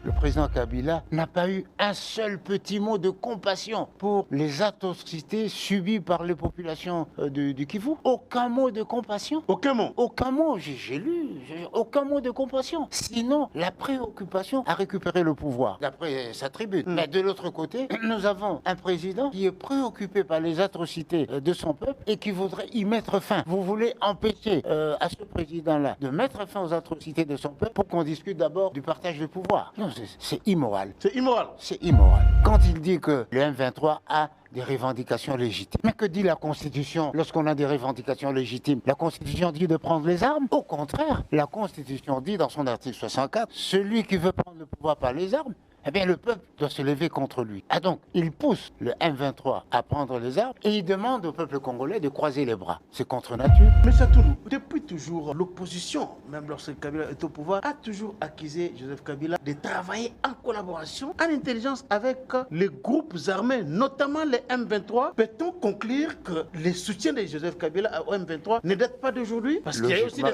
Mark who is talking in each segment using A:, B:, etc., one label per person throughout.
A: le président Kabila n'a pas eu un seul petit mot de compassion pour les atrocités subies par les populations du Kivu. Aucun mot de compassion.
B: Aucun mot.
A: Aucun mot, j'ai lu, aucun mot de compassion. Sinon, la préoccupation à récupérer le pouvoir, d'après sa tribune. Mais de l'autre côté, nous avons un président qui est préoccupé par les atrocités de son peuple et qui voudrait y mettre fin. Vous voulez empêcher à ce président-là de mettre fin aux atrocités de son peuple pour qu'on discute d'abord du partage du pouvoir. Non, c'est immoral.
B: C'est immoral.
A: C'est immoral. Quand il dit que le M23 a des revendications légitimes. Mais que dit la Constitution lorsqu'on a des revendications légitimes? La Constitution dit de prendre les armes. Au contraire, la Constitution dit dans son article 64, celui qui veut prendre le pouvoir par les armes, eh bien, le peuple doit se lever contre lui. Ah donc, il pousse le M23 à prendre les armes et il demande au peuple congolais de croiser les bras. C'est contre nature.
B: Mais Satoulou, depuis toujours, l'opposition, même lorsque Kabila est au pouvoir, a toujours accusé Joseph Kabila de travailler en collaboration, en intelligence avec les groupes armés, notamment les M23. Peut-on conclure que les soutiens de Joseph Kabila au M23 ne datent pas d'aujourd'hui? Parce qu'il y a aussi des...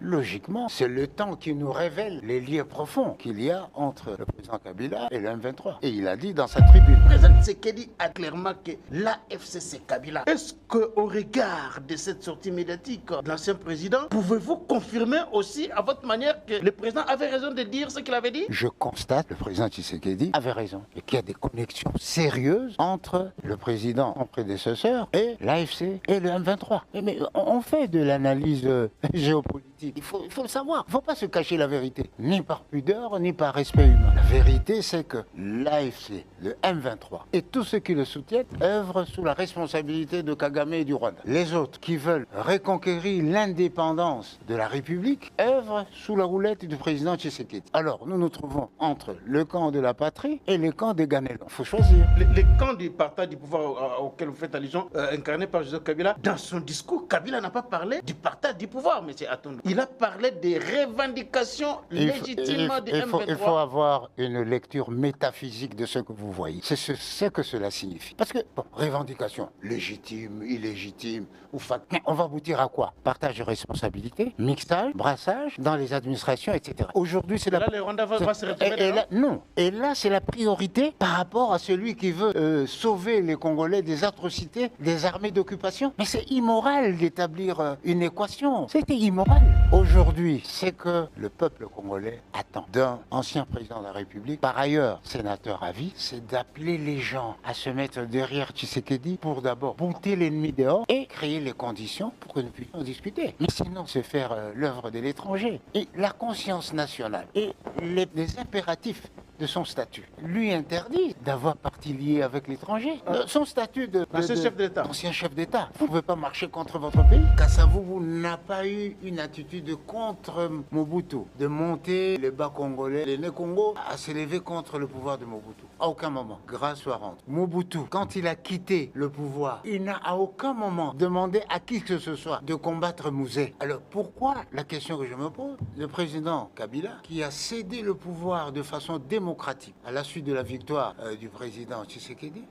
A: Logiquement, c'est le temps qui nous révèle les liens profonds qu'il y a entre le président Kabila et le M23. Et il a dit dans sa tribune.
B: Le président Tshisekedi a clairement que l'AFC c'est Kabila. Est-ce qu'au regard de cette sortie médiatique de l'ancien président, pouvez-vous confirmer aussi à votre manière que le président avait raison de dire ce qu'il avait dit?
A: Je constate que le président Tshisekedi avait raison et qu'il y a des connexions sérieuses entre le président, son prédécesseur, et l'AFC et le M23. Mais on fait de l'analyse géopolitique. Il faut le savoir. Il ne faut pas se cacher la vérité, ni par pudeur, ni par respect humain. La vérité, c'est que l'AFC, le M23 et tous ceux qui le soutiennent œuvrent sous la responsabilité de Kagame et du Rwanda. Les autres qui veulent reconquérir l'indépendance de la République œuvrent sous la houlette du président Tshisekedi. Alors, nous nous trouvons entre le camp de la patrie et le camp des Ganelons. Il faut choisir.
B: Les camps du partage du pouvoir auquel vous faites allusion, incarné par Joseph Kabila, dans son discours, Kabila n'a pas parlé du partage du pouvoir, M. Atondo. Il a parlé des revendications légitimes du M23.
A: Il faut avoir une lecture métaphysique de ce que vous voyez. C'est ce que cela signifie. Parce que, revendication légitime, illégitime, ou on va aboutir à quoi? Partage de responsabilités, mixage, brassage dans les administrations, etc. Aujourd'hui, c'est
B: là, le Rwanda va se retrouver
A: non. Et là, c'est la priorité par rapport à celui qui veut sauver les Congolais des atrocités des armées d'occupation. Mais c'est immoral d'établir une équation. C'était immoral. Aujourd'hui, c'est que le peuple congolais attend d'un ancien président de la République, par ailleurs sénateur à vie, c'est d'appeler les gens à se mettre derrière Tshisekedi pour d'abord bouter l'ennemi dehors et créer les conditions pour que nous puissions discuter. Mais sinon, c'est faire l'œuvre de l'étranger. Et la conscience nationale et les impératifs de son statut lui interdit d'avoir partie liée avec l'étranger. Son statut
B: d'ancien chef d'État.
A: Ancien chef d'État. Vous ne pouvez pas marcher contre votre pays. Kasavubu n'a pas eu une attitude contre Mobutu, de monter les bas congolais, les Né-Congo, à s'élever contre le pouvoir de Mobutu. À aucun moment. Grâce soit rente. Mobutu, quand il a quitté le pouvoir, il n'a à aucun moment demandé à qui que ce soit de combattre Mouzé. Alors pourquoi, la question que je me pose, le président Kabila, qui a cédé le pouvoir de façon démocratique à la suite de la victoire du président Tshisekedi,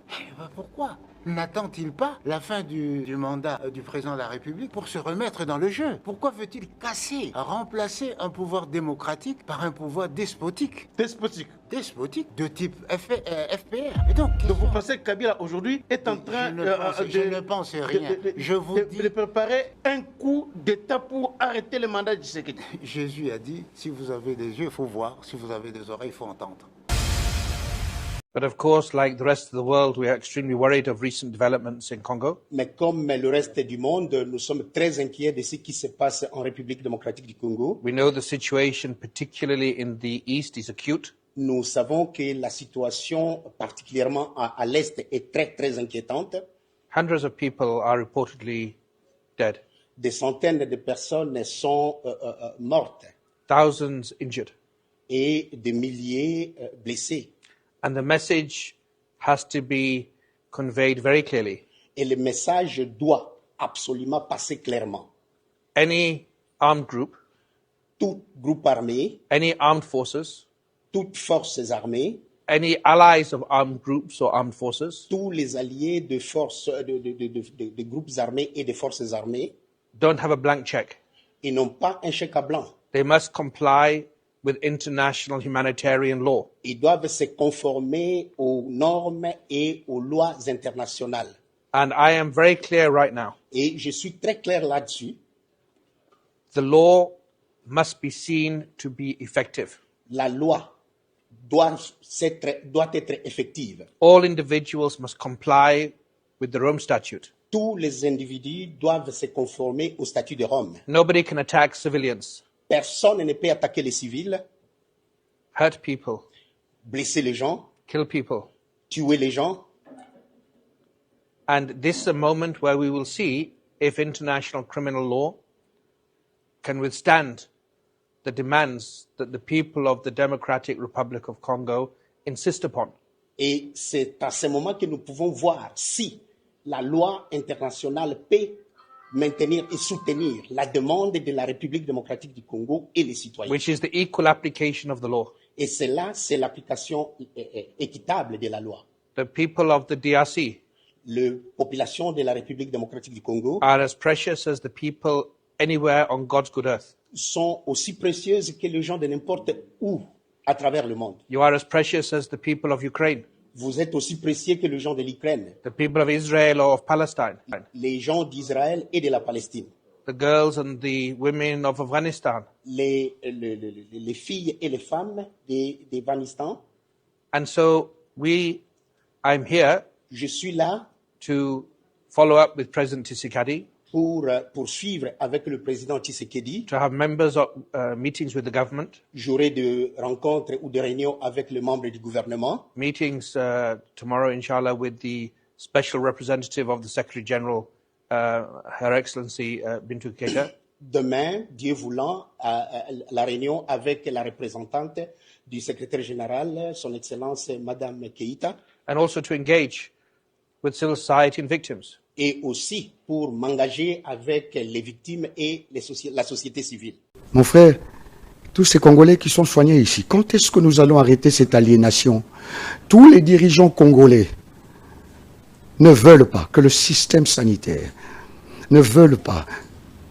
A: pourquoi n'attend-il pas la fin du mandat du président de la République pour se remettre dans le jeu? Pourquoi veut-il casser, remplacer un pouvoir démocratique par un pouvoir despotique? Despotique de type FPR. Et donc
B: vous pensez que Kabila aujourd'hui est en train
A: je ne pense rien. Je vous dis
B: de préparer un coup d'État pour arrêter le mandat de Tshisekedi?
A: Jésus a dit, si vous avez des yeux, il faut voir. Si vous avez des oreilles, il faut entendre.
C: But of course, like the rest of the world, we are extremely worried of recent developments in Congo.
D: Mais comme le reste du monde, nous sommes très inquiets de ce qui se passe en République démocratique du Congo.
C: We know the situation, particularly in the east, is acute.
D: Nous savons que la situation, particulièrement à l'est, est très inquiétante.
C: Hundreds of people are reportedly dead.
D: Des centaines de personnes sont mortes.
C: Thousands injured.
D: Et des milliers blessés.
C: And the message has to be conveyed very clearly.
D: Et le message doit absolument passer clairement.
C: Any armed group,
D: tout groupe armé,
C: any armed forces,
D: toutes forces armées,
C: any allies of armed groups or armed forces,
D: tous les alliés de forces de groupes armés et de forces armées,
C: don't have a blank check.
D: Ils n'ont pas un chèque à blanc.
C: They must comply with international humanitarian law.
D: Ils doivent se conformer aux normes et aux lois internationales.
C: And I am very clear right now.
D: Et je suis très clair là-dessus.
C: The law must be seen to be effective.
D: La loi doit être effective.
C: All individuals must comply with the Rome Statute.
D: Tous les individus doivent se conformer au statut de Rome.
C: Nobody can attack civilians,
D: Personne ne peut attaquer les civils,
C: hurt people,
D: blesser les gens,
C: kill people.
D: tuer les gens.
C: And this is a moment where we will see if international criminal law can withstand the demands that the people of the Democratic Republic of Congo insist upon.
D: Et c'est à ce moment que nous pouvons voir si la loi internationale peut maintenir et soutenir la demande de la République démocratique du Congo et les citoyens.
C: Which is the equal application of the law.
D: Et cela, c'est l'application équitable de la loi.
C: The people of the DRC
D: Les populations de la République démocratique du Congo
C: are as precious as the people anywhere on God's good earth.
D: sont aussi précieuses que les gens de n'importe où à travers le monde.
C: You are as precious as the people of Ukraine,
D: Vous êtes aussi précieux que les gens de l'Ukraine,
C: the people of Israel or of Palestine,
D: les gens d'Israël et de la Palestine,
C: the girls and the women of Afghanistan.
D: les filles et les femmes d'Afghanistan.
C: And so I'm here
D: Je suis là
C: to follow up with President Tshisekedi,
D: pour poursuivre avec le président Tshisekedi.
C: to have members of meetings with the government,
D: J'aurai des rencontres ou des réunions avec les membres du gouvernement.
C: meetings tomorrow, inshallah, with the special representative of the Secretary General, Her Excellency Bintou Keita.
D: Demain, Dieu voulant, la réunion avec la représentante du secrétaire général, son Excellence Madame Keita,
C: And also to engage with civil society and victims.
D: et aussi pour m'engager avec les victimes et la société civile.
E: Mon frère, tous ces Congolais qui sont soignés ici, quand est-ce que nous allons arrêter cette aliénation? Tous les dirigeants congolais ne veulent pas que le système sanitaire, ne veulent pas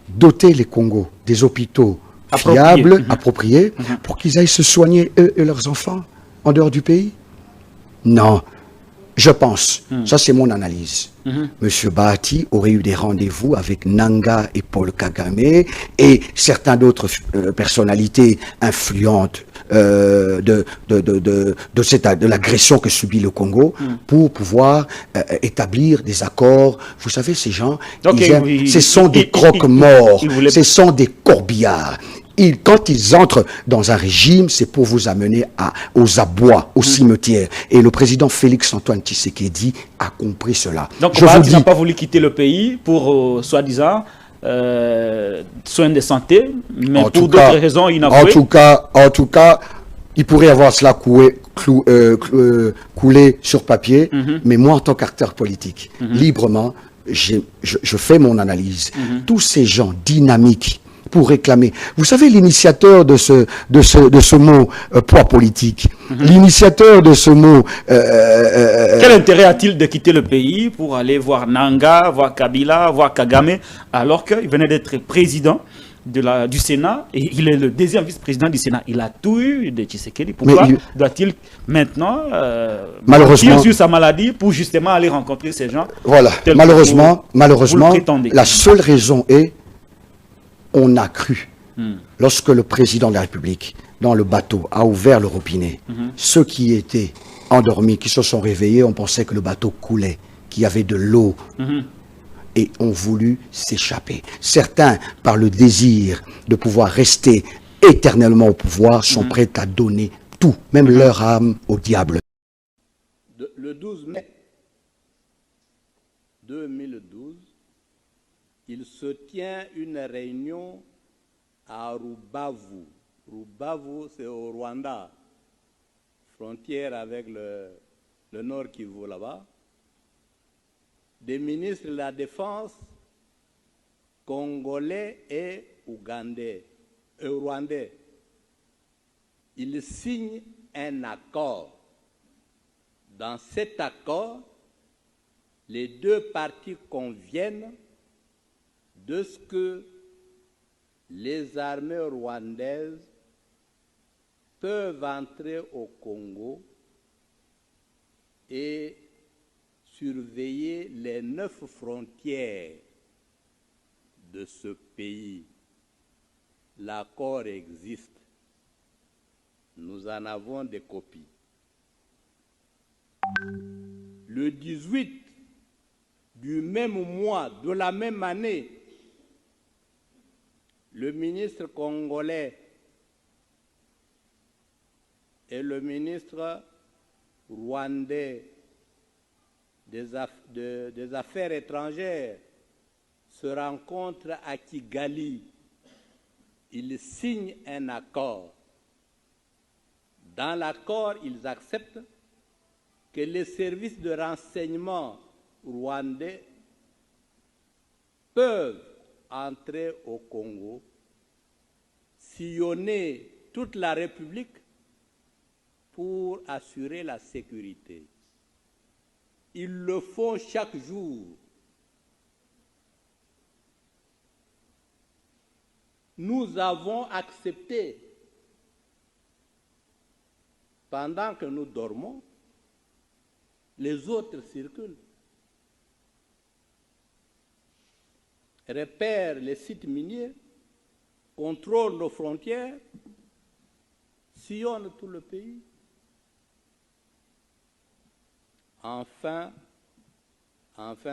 E: doter les Congos des hôpitaux fiables, appropriés, pour qu'ils aillent se soigner, eux et leurs enfants, en dehors du pays. Non, je pense, ça c'est mon analyse. Monsieur Bahati aurait eu des rendez-vous avec Nanga et Paul Kagame et certaines d'autres personnalités influentes de l'agression que subit le Congo pour pouvoir établir des accords. Vous savez, ces gens, ce sont des croque-morts, ce sont des corbillards. Quand ils entrent dans un régime, c'est pour vous amener aux abois, au cimetière. Et le président Félix-Antoine Tshisekedi a compris cela.
F: Donc, il n'a pas voulu quitter le pays pour, soi-disant, soins de santé, mais pour d'autres raisons, il n'a pas.
E: En tout cas, il pourrait avoir cela coulé sur papier, mais moi, en tant qu'acteur politique, librement, je fais mon analyse. Tous ces gens dynamiques pour réclamer. Vous savez, l'initiateur de ce mot poids politique, l'initiateur de ce mot...
F: Quel intérêt a-t-il de quitter le pays pour aller voir Nanga, voir Kabila, voir Kagame, alors qu'il venait d'être président du Sénat, et il est le deuxième vice-président du Sénat. Il a tout eu de Tshisekedi. Pourquoi doit-il maintenant mentir sur sa maladie pour justement aller rencontrer ces gens?
E: Voilà, malheureusement, la seule raison est on a cru, lorsque le président de la République, dans le bateau, a ouvert le robinet, ceux qui étaient endormis, qui se sont réveillés, on pensait que le bateau coulait, qu'il y avait de l'eau, et ont voulu s'échapper. Certains, par le désir de pouvoir rester éternellement au pouvoir, sont prêts à donner tout, même leur âme au diable.
G: Le 12 mai 2012, il se tient une réunion à Rubavu. Rubavu, c'est au Rwanda, frontière avec le Nord Kivu là-bas. Des ministres de la Défense congolais et rwandais. Ils signent un accord. Dans cet accord, les deux parties conviennent de ce que les armées rwandaises peuvent entrer au Congo et surveiller les 9 frontières de ce pays. L'accord existe. Nous en avons des copies. Le 18 du même mois, de la même année, le ministre congolais et le ministre rwandais des Affaires étrangères se rencontrent à Kigali. Ils signent un accord. Dans l'accord, ils acceptent que les services de renseignement rwandais peuvent entrer au Congo, sillonner toute la République pour assurer la sécurité. Ils le font chaque jour. Nous avons accepté, pendant que nous dormons, les autres circulent, repèrent les sites miniers, contrôlent nos frontières, sillonnent tout le pays. Enfin,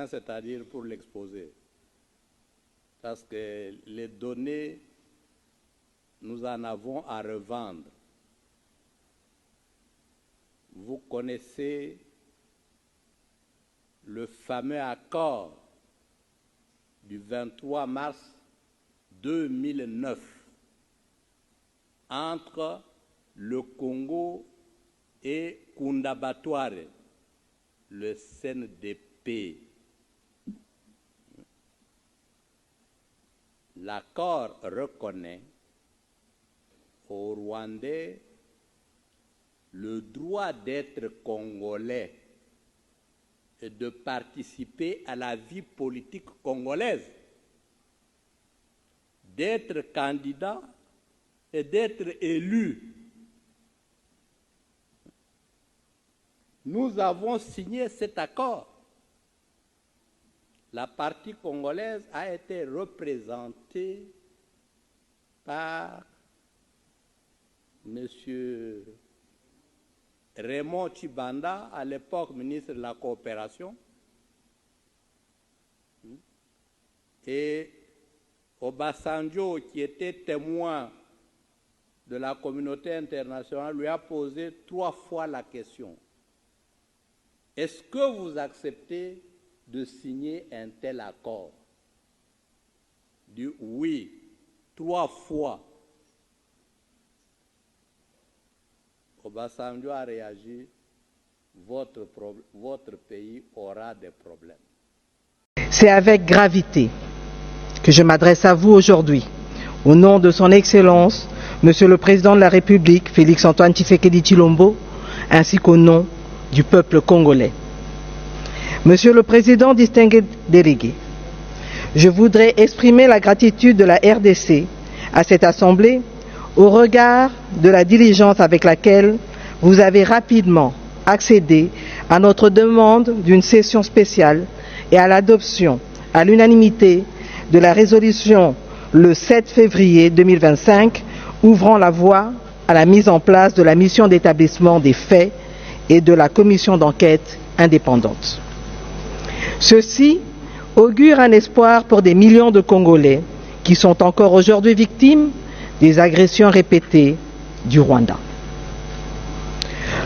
G: c'est-à-dire pour l'exposer, parce que les données, nous en avons à revendre. Vous connaissez le fameux accord du 23 mars 2009 entre le Congo et Kundabatware, le CNDP. L'accord reconnaît aux Rwandais le droit d'être congolais et de participer à la vie politique congolaise, d'être candidat et d'être élu. Nous avons signé cet accord. La partie congolaise a été représentée par M. Raymond Chibanda, à l'époque ministre de la Coopération, et Obasanjo, qui était témoin de la communauté internationale, lui a posé 3 fois la question. Est-ce que vous acceptez de signer un tel accord? Il dit oui, 3 fois. Obasanjo a réagi, votre pays aura des problèmes.
H: C'est avec gravité que je m'adresse à vous aujourd'hui, au nom de son Excellence, Monsieur le Président de la République, Félix-Antoine Tshisekedi Tshilombo, ainsi qu'au nom du peuple congolais. Monsieur le Président distingué délégué, je voudrais exprimer la gratitude de la RDC à cette Assemblée au regard de la diligence avec laquelle vous avez rapidement accédé à notre demande d'une session spéciale et à l'adoption à l'unanimité de la résolution le 7 février 2025 ouvrant la voie à la mise en place de la mission d'établissement des faits et de la commission d'enquête indépendante. Ceci augure un espoir pour des millions de Congolais qui sont encore aujourd'hui victimes des agressions répétées du Rwanda.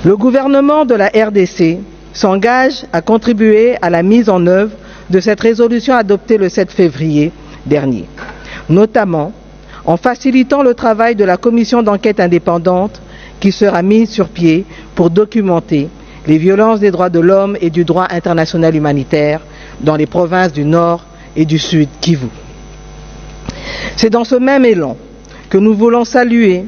H: Le gouvernement de la RDC s'engage à contribuer à la mise en œuvre de cette résolution adoptée le 7 février dernier, notamment en facilitant le travail de la commission d'enquête indépendante qui sera mise sur pied pour documenter les violences des droits de l'homme et du droit international humanitaire dans les provinces du Nord et du Sud Kivu. C'est dans ce même élan que nous voulons saluer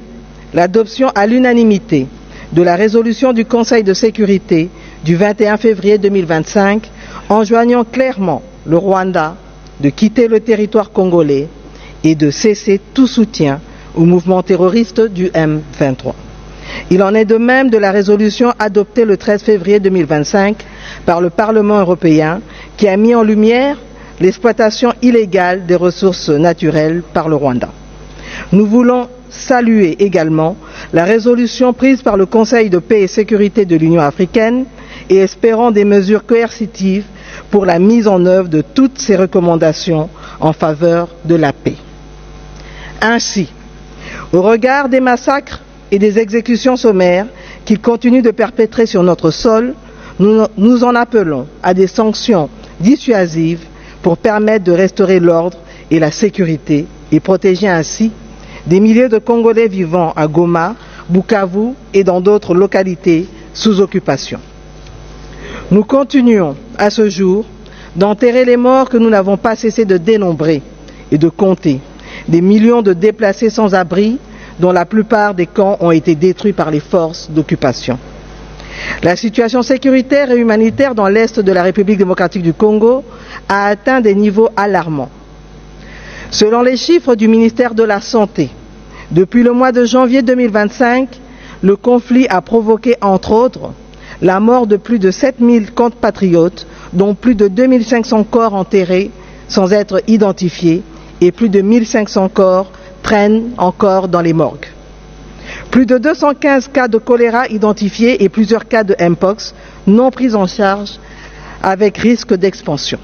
H: l'adoption à l'unanimité de la résolution du Conseil de sécurité du 21 février 2025 enjoignant clairement le Rwanda de quitter le territoire congolais et de cesser tout soutien au mouvement terroriste du M23. Il en est de même de la résolution adoptée le 13 février 2025 par le Parlement européen qui a mis en lumière l'exploitation illégale des ressources naturelles par le Rwanda. Nous voulons saluer également la résolution prise par le Conseil de paix et sécurité de l'Union africaine et espérons des mesures coercitives pour la mise en œuvre de toutes ces recommandations en faveur de la paix. Ainsi, au regard des massacres et des exécutions sommaires qu'ils continuent de perpétrer sur notre sol, nous en appelons à des sanctions dissuasives pour permettre de restaurer l'ordre et la sécurité et protéger ainsi des milliers de Congolais vivant à Goma, Bukavu et dans d'autres localités sous occupation. Nous continuons à ce jour d'enterrer les morts que nous n'avons pas cessé de dénombrer et de compter, des millions de déplacés sans abri dont la plupart des camps ont été détruits par les forces d'occupation. La situation sécuritaire et humanitaire dans l'est de la République démocratique du Congo a atteint des niveaux alarmants. Selon les chiffres du ministère de la Santé, depuis le mois de janvier 2025, le conflit a provoqué, entre autres, la mort de plus de 7000 compatriotes, dont plus de 2500 corps enterrés sans être identifiés et plus de 1500 corps traînent encore dans les morgues. Plus de 215 cas de choléra identifiés et plusieurs cas de Mpox non pris en charge avec risque d'expansion.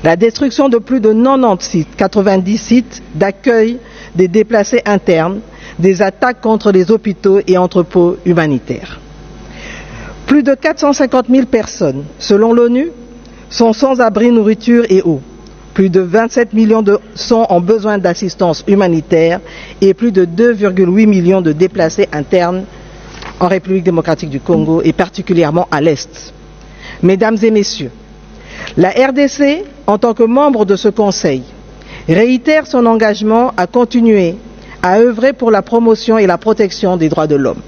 H: La destruction de plus de 90 sites, 90 sites d'accueil des déplacés internes, des attaques contre les hôpitaux et entrepôts humanitaires. Plus de 450 000 personnes, selon l'ONU, sont sans abri, nourriture et eau. Plus de 27 millions sont en besoin d'assistance humanitaire et plus de 2,8 millions de déplacés internes en République démocratique du Congo et particulièrement à l'Est. Mesdames et messieurs, la RDC, en tant que membre de ce Conseil, réitère son engagement à continuer à œuvrer pour la promotion et la protection des droits de l'homme.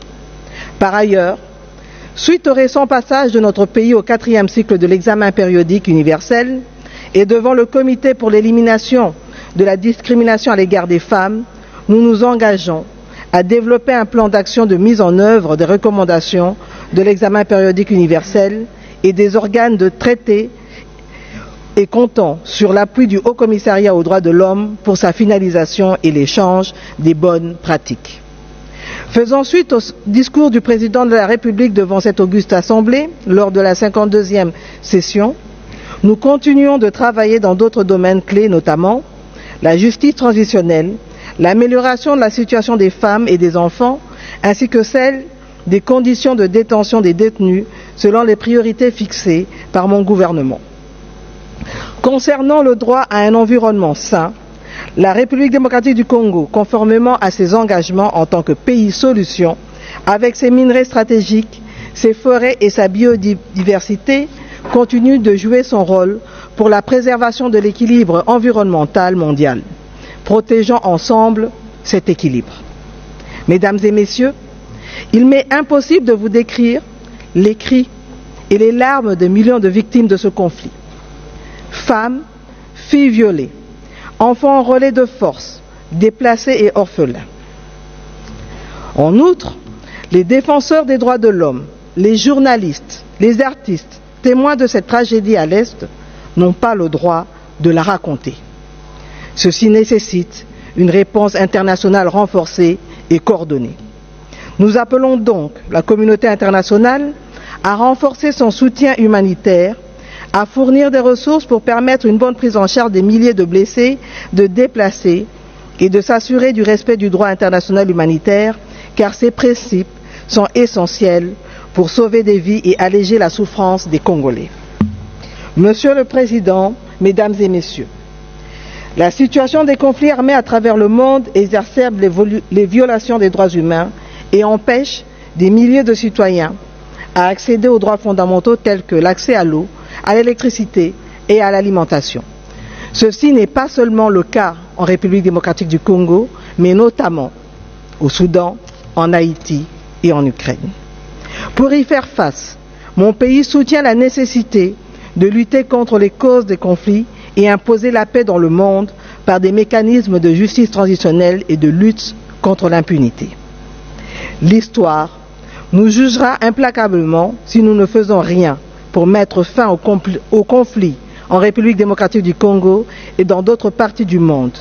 H: Par ailleurs, suite au récent passage de notre pays au 4e cycle de l'examen périodique universel et devant le Comité pour l'élimination de la discrimination à l'égard des femmes, nous nous engageons à développer un plan d'action de mise en œuvre des recommandations de l'examen périodique universel et des organes de traité et comptant sur l'appui du Haut Commissariat aux droits de l'homme pour sa finalisation et l'échange des bonnes pratiques. Faisant suite au discours du président de la République devant cette auguste assemblée lors de la 52e session, nous continuons de travailler dans d'autres domaines clés, notamment la justice transitionnelle, l'amélioration de la situation des femmes et des enfants, ainsi que celle des conditions de détention des détenus selon les priorités fixées par mon gouvernement. Concernant le droit à un environnement sain, la République démocratique du Congo, conformément à ses engagements en tant que pays solution, avec ses minerais stratégiques, ses forêts et sa biodiversité, continue de jouer son rôle pour la préservation de l'équilibre environnemental mondial, protégeant ensemble cet équilibre. Mesdames et messieurs, il m'est impossible de vous décrire les cris et les larmes de millions de victimes de ce conflit. Femmes, filles violées, enfants en relais de force, déplacés et orphelins. En outre, les défenseurs des droits de l'homme, les journalistes, les artistes, témoins de cette tragédie à l'Est, n'ont pas le droit de la raconter. Ceci nécessite une réponse internationale renforcée et coordonnée. Nous appelons donc la communauté internationale à renforcer son soutien humanitaire, à fournir des ressources pour permettre une bonne prise en charge des milliers de blessés, de déplacés et de s'assurer du respect du droit international humanitaire, car ces principes sont essentiels pour sauver des vies et alléger la souffrance des Congolais. Monsieur le Président, Mesdames et Messieurs, la situation des conflits armés à travers le monde exacerbe les violations des droits humains et empêche des milliers de citoyens à accéder aux droits fondamentaux tels que l'accès à l'eau, à l'électricité et à l'alimentation. Ceci n'est pas seulement le cas en République démocratique du Congo, mais notamment au Soudan, en Haïti et en Ukraine. Pour y faire face, mon pays soutient la nécessité de lutter contre les causes des conflits et imposer la paix dans le monde par des mécanismes de justice transitionnelle et de lutte contre l'impunité. L'histoire nous jugera implacablement si nous ne faisons rien pour mettre fin au conflit en République démocratique du Congo et dans d'autres parties du monde.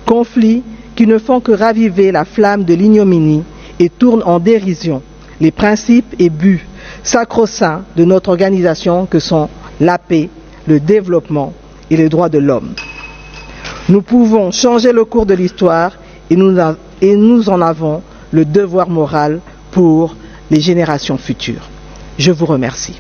H: Conflits qui ne font que raviver la flamme de l'ignominie et tournent en dérision les principes et buts sacro-saints de notre organisation que sont la paix, le développement et les droits de l'homme. Nous pouvons changer le cours de l'histoire et nous en avons le devoir moral pour les générations futures. Je vous remercie.